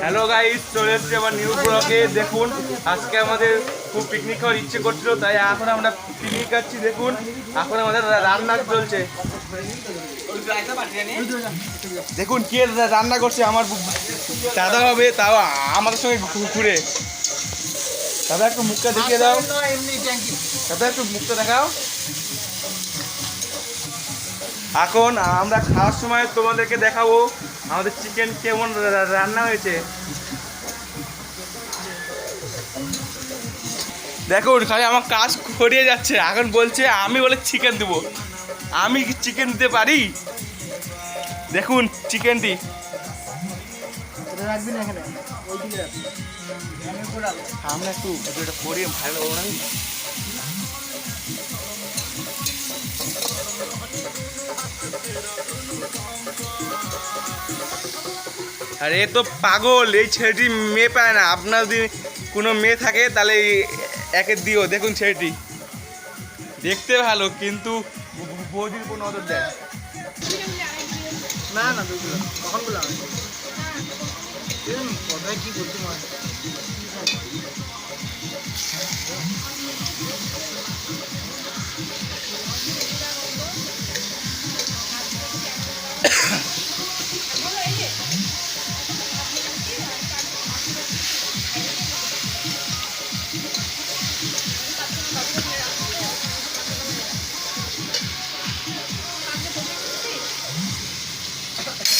Hello guys, চলে এসেছি আবার নিউ ব্লগে। দেখুন, আজকে আমাদের খুব পিকনিক খাওয়ার ইচ্ছে করছিল, তাই এখন আমরা পিকনিক খাচ্ছি। দেখুন, এখন আমাদের রান্না চলছে। দেখুন কে রান্না করছে, আমার দাদা হবে, তাও আমাদের সঙ্গে ঘুরে। দাদা একটু মুখটা দেখিয়ে দাও, দাদা একটু মুখটা দেখাও। এখন আমরা খাওয়ার সময় তোমাদেরকে দেখাবো আমাদের চিকেন কেমন রান্না হয়েছে। দেখুন, খালি আমার কাজ করিয়ে যাচ্ছে। এখন বলছে আমি বলে চিকেন দেবো। আমি কি চিকেন দিতে পারি? দেখুন চিকেনটি। আমরা একটু ভিডিওটা করিয়ে ভালো লাগবো না। আর এ তো পাগল, এই ছেলেটি মেয়ে পায় না। আপনার যদি কোনো মেয়ে থাকে তাহলে একে দিও। দেখুন ছেলেটি দেখতে ভালো, কিন্তু বৌদির কোনো নজর দেয় না না, কখন বললাম কথায় কি বলছি মনে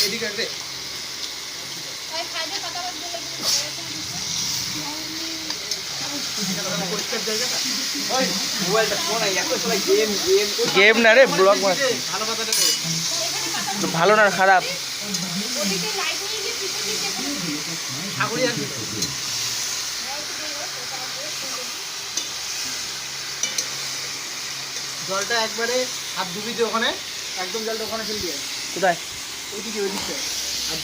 এদিকে আছে গেম না রে, ব্লগ ভালো না খারাপ। জলটা একবারে হাত ডুবি দিয়ে ওখানে একদম জলটা ওখানে ফেলে দিয়ে কোথায়? ওইদিকে ওইদিকে